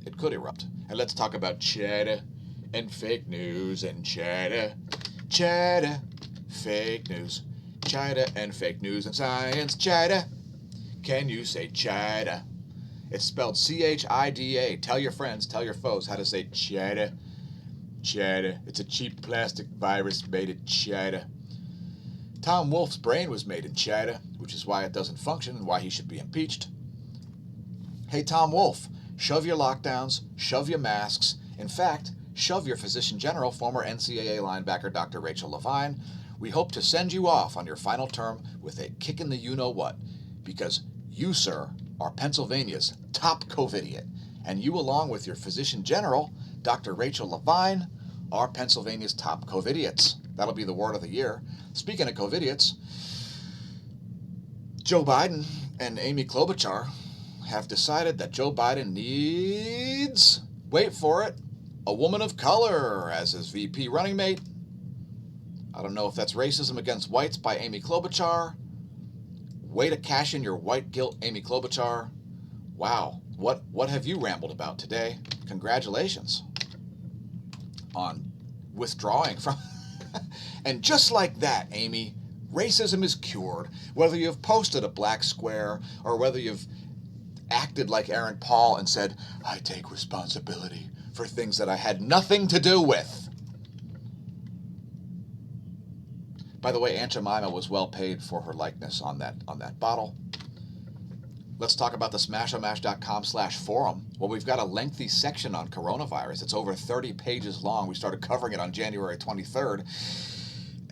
it could erupt. And let's talk about cheddar and fake news and cheddar, fake news, cheddar and fake news and science, cheddar. Can you say cheddar? It's spelled C-H-I-D-A. Tell your friends, tell your foes how to say cheddar. Cheddar. It's a cheap plastic virus made in cheddar. Tom Wolfe's brain was made in cheddar, which is why it doesn't function and why he should be impeached. Hey, Tom Wolfe, shove your lockdowns, shove your masks. In fact, shove your physician general, former NCAA linebacker Dr. Rachel Levine. We hope to send you off on your final term with a kick in the you-know-what, because you, sir, are Pennsylvania's top Covidiot, and you, along with your physician general, Dr. Rachel Levine, are Pennsylvania's top Covidiots. That'll be the word of the year. Speaking of Covidiots, Joe Biden and Amy Klobuchar have decided that Joe Biden needs, wait for it, a woman of color as his VP running mate. I don't know if that's racism against whites by Amy Klobuchar. Way to cash in your white guilt, Amy Klobuchar. Wow, what have you rambled about today? Congratulations on withdrawing from... And just like that, Amy, racism is cured. Whether you've posted a black square or whether you've acted like Aaron Paul and said, I take responsibility for things that I had nothing to do with. By the way, Aunt Jemima was well paid for her likeness on that bottle. Let's talk about the smAshomash.com/forum. Well, we've got a lengthy section on coronavirus. It's over 30 pages long. We started covering it on January 23rd.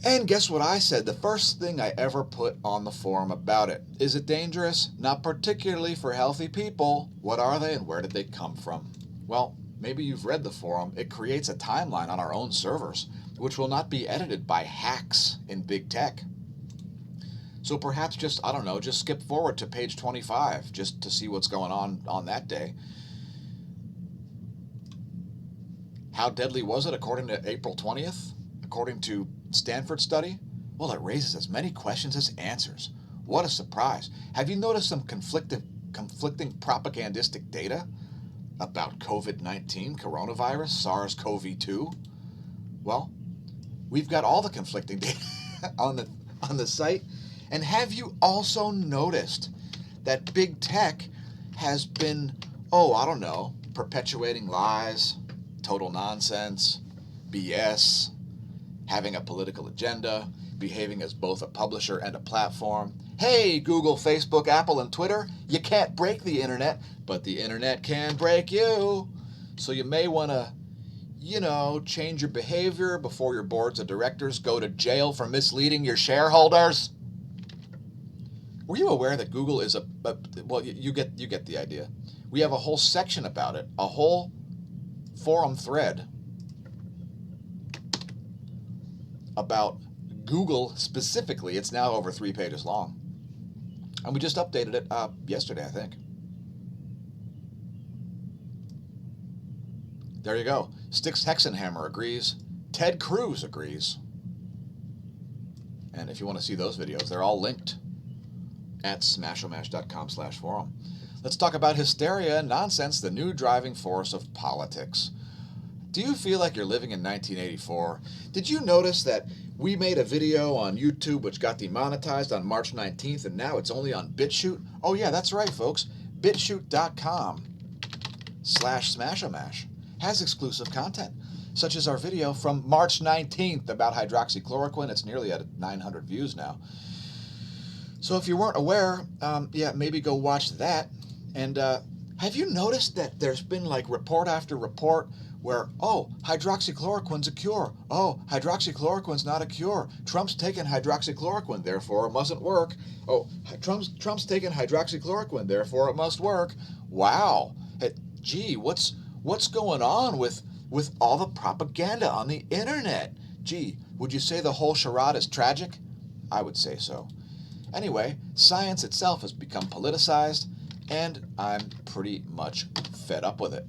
And guess what I said? The first thing I ever put on the forum about it. Is it dangerous? Not particularly for healthy people. What are they and where did they come from? Well, maybe you've read the forum. It creates a timeline on our own servers, which will not be edited by hacks in big tech. So perhaps just, I don't know, just skip forward to page 25 just to see what's going on that day. How deadly was it according to April 20th? According to Stanford study? Well, it raises as many questions as answers. What a surprise. Have you noticed some conflicting propagandistic data about COVID-19, coronavirus, SARS-CoV-2? Well, we've got all the conflicting data on the site. And have you also noticed that big tech has been, perpetuating lies, total nonsense, BS, having a political agenda, behaving as both a publisher and a platform. Hey, Google, Facebook, Apple, and Twitter, you can't break the internet, but the internet can break you. So you may want to, change your behavior before your boards of directors go to jail for misleading your shareholders. Were you aware that Google is well, you get the idea. We have a whole section about it, a whole forum thread about Google specifically. It's now over 3 pages long. And we just updated it yesterday, I think. There you go. Styx Hexenhammer agrees. Ted Cruz agrees. And if you want to see those videos, they're all linked at smAshomash.com/forum. Let's talk about hysteria and nonsense, the new driving force of politics. Do you feel like you're living in 1984? Did you notice that we made a video on YouTube which got demonetized on March 19th and now it's only on BitChute? Oh yeah, that's right, folks. BitChute.com/smAshomash has exclusive content, such as our video from March 19th about hydroxychloroquine. It's nearly at 900 views now. So if you weren't aware, maybe go watch that. And have you noticed that there's been like report after report where, hydroxychloroquine's a cure. Oh, hydroxychloroquine's not a cure. Trump's taking hydroxychloroquine, therefore it mustn't work. Oh, Trump's taking hydroxychloroquine, therefore it must work. Wow. Hey, gee, what's going on with all the propaganda on the internet? Gee, would you say the whole charade is tragic? I would say so. Anyway, science itself has become politicized, and I'm pretty much fed up with it.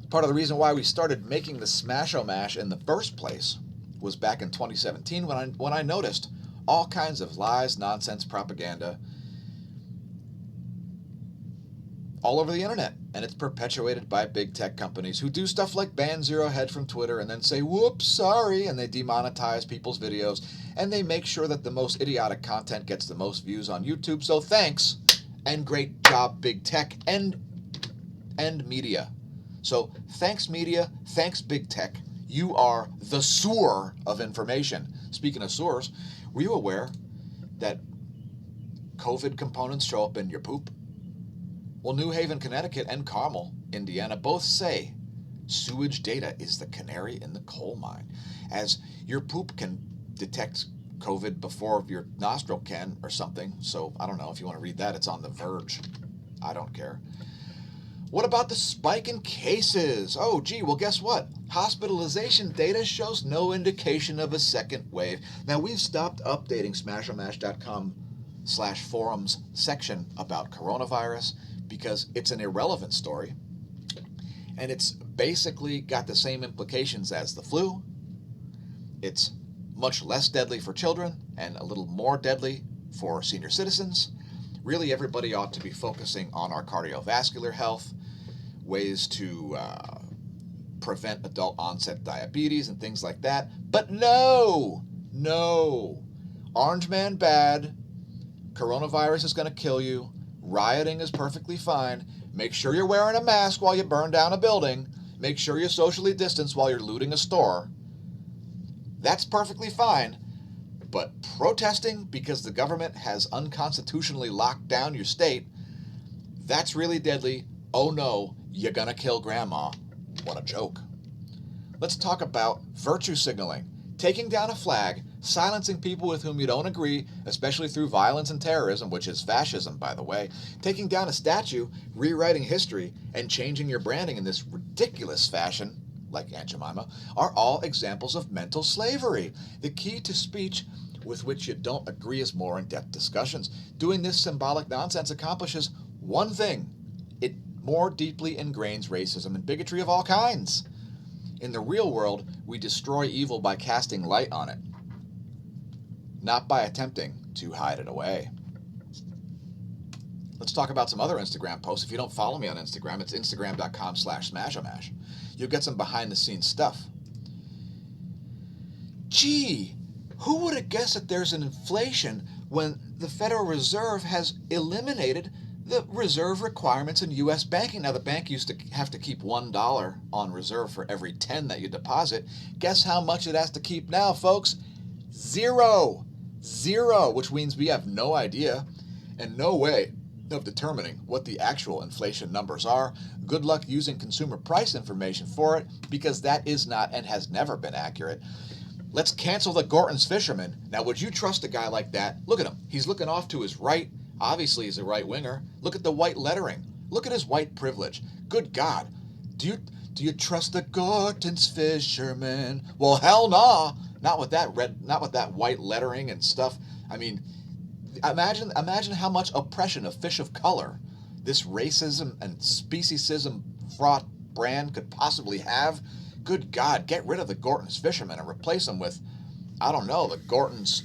Part of the reason why we started making the smAshomash in the first place was back in 2017 when I noticed all kinds of lies, nonsense, propaganda all over the internet, and it's perpetuated by big tech companies who do stuff like ban Zero Head from Twitter and then say, whoops, sorry, and they demonetize people's videos, and they make sure that the most idiotic content gets the most views on YouTube. So thanks, and great job, big tech and media. So thanks, media, thanks, big tech. You are the sewer of information. Speaking of sewers, were you aware that COVID components show up in your poop? Well, New Haven, Connecticut and Carmel, Indiana both say sewage data is the canary in the coal mine, as your poop can detect COVID before your nostril can or something. So I don't know if you want to read that. It's on The Verge. I don't care. What about the spike in cases? Oh, gee, well, guess what? Hospitalization data shows no indication of a second wave. Now, we've stopped updating smAshlIght.com/forums section about coronavirus because it's an irrelevant story, and it's basically got the same implications as the flu. It's much less deadly for children and a little more deadly for senior citizens. Really, everybody ought to be focusing on our cardiovascular health, ways to prevent adult onset diabetes and things like that. But no, Orange Man bad, coronavirus is going to kill you, rioting is perfectly fine, make sure you're wearing a mask while you burn down a building, make sure you're socially distanced while you're looting a store. That's perfectly fine. But protesting because the government has unconstitutionally locked down your state, that's really deadly. Oh no, you're gonna kill grandma. What a joke. Let's talk about virtue signaling. Taking down a flag, silencing people with whom you don't agree, especially through violence and terrorism, which is fascism, by the way. Taking down a statue, rewriting history, and changing your branding in this ridiculous fashion, like Aunt Jemima, are all examples of mental slavery. The key to speech with which you don't agree is more in-depth discussions. Doing this symbolic nonsense accomplishes one thing. It more deeply ingrains racism and bigotry of all kinds. In the real world, we destroy evil by casting light on it, not by attempting to hide it away. Let's talk about some other Instagram posts. If you don't follow me on Instagram, it's instagram.com/smAshomash. You'll get some behind-the-scenes stuff. Gee, who would have guessed that there's an inflation when the Federal Reserve has eliminated the reserve requirements in U.S. banking? Now, the bank used to have to keep $1 on reserve for every 10 that you deposit. Guess how much it has to keep now, folks? Zero, which means we have no idea and no way of determining what the actual inflation numbers are. Good luck using consumer price information for it, because that is not and has never been accurate. Let's cancel the Gorton's fisherman. Now, would you trust a guy like that? Look at him. He's looking off to his right. Obviously, he's a right-winger. Look at the white lettering. Look at his white privilege. Good God. Do you trust the Gorton's fisherman? Well, hell no. Not with that white lettering and stuff. I mean, imagine how much oppression of fish of color this racism and speciesism fraught brand could possibly have. Good God, get rid of the Gorton's fisherman and replace them with, I don't know, the Gorton's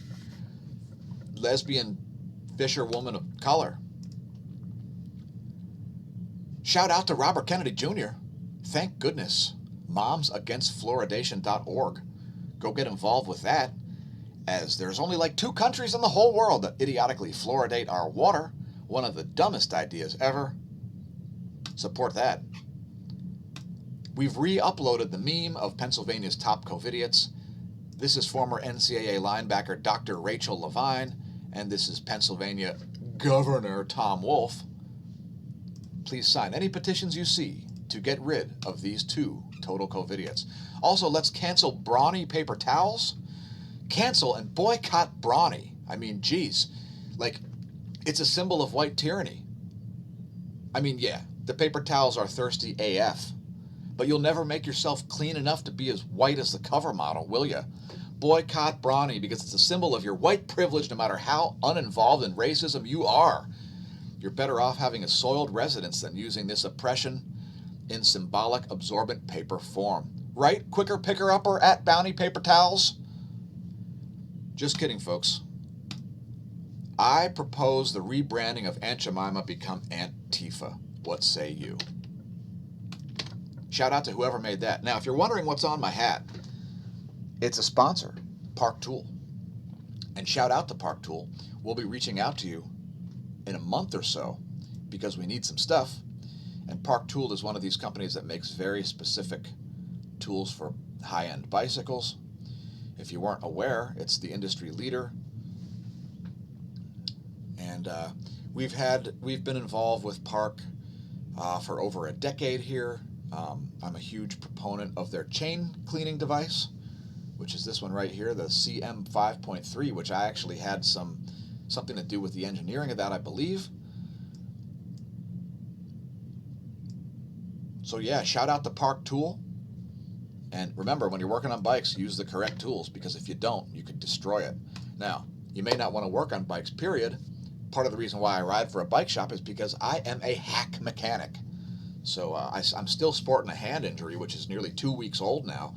lesbian fisherwoman of color. Shout out to Robert Kennedy Jr. Thank goodness. MomsAgainstFluoridation.org. Go get involved with that, as there's only like 2 countries in the whole world that idiotically fluoridate our water. One of the dumbest ideas ever. Support that. We've re-uploaded the meme of Pennsylvania's top Covidiots. This is former NCAA linebacker Dr. Rachel Levine, and this is Pennsylvania Governor Tom Wolf. Please sign any petitions you see to get rid of these 2 total Covidiots. Also, let's cancel Brawny paper towels. Cancel and boycott Brawny. I mean, geez. Like, it's a symbol of white tyranny. I mean, yeah, the paper towels are thirsty AF. But you'll never make yourself clean enough to be as white as the cover model, will you? Boycott Brawny, because it's a symbol of your white privilege no matter how uninvolved in racism you are. You're better off having a soiled residence than using this oppression in symbolic absorbent paper form. Right, quicker picker-upper at Bounty Paper Towels? Just kidding, folks. I propose the rebranding of Aunt Jemima become Aunt Tifa. What say you? Shout out to whoever made that. Now, if you're wondering what's on my hat, it's a sponsor, Park Tool. And shout out to Park Tool. We'll be reaching out to you in a month or so because we need some stuff. And Park Tool is one of these companies that makes very specific tools for high-end bicycles. If you weren't aware, it's the industry leader. And we've been involved with Park for over a decade here. I'm a huge proponent of their chain cleaning device, which is this one right here, the CM 5.3, which I actually had something to do with the engineering of that, I believe. So yeah, shout out to Park Tool. And remember, when you're working on bikes, use the correct tools, because if you don't, you could destroy it. Now, you may not want to work on bikes, period. Part of the reason why I ride for a bike shop is because I am a hack mechanic. So I'm still sporting a hand injury, which is nearly 2 weeks old now,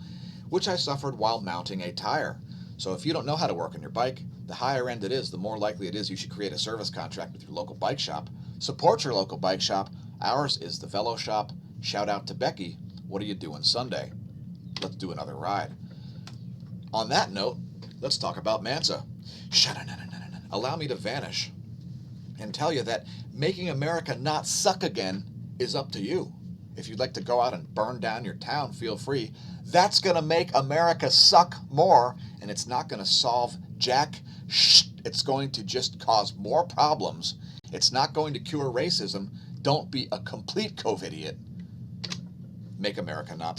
which I suffered while mounting a tire. So if you don't know how to work on your bike, the higher end it is, the more likely it is you should create a service contract with your local bike shop. Support your local bike shop. Ours is the Velo Shop. Shout out to Becky. What are you doing Sunday? Let's do another ride. On that note, let's talk about MANSA. Allow me to vanish and tell you that making America not suck again is up to you. If you'd like to go out and burn down your town, feel free. That's going to make America suck more, and it's not going to solve jack shit. It's going to just cause more problems. It's not going to cure racism. Don't be a complete Covidiot. Make America not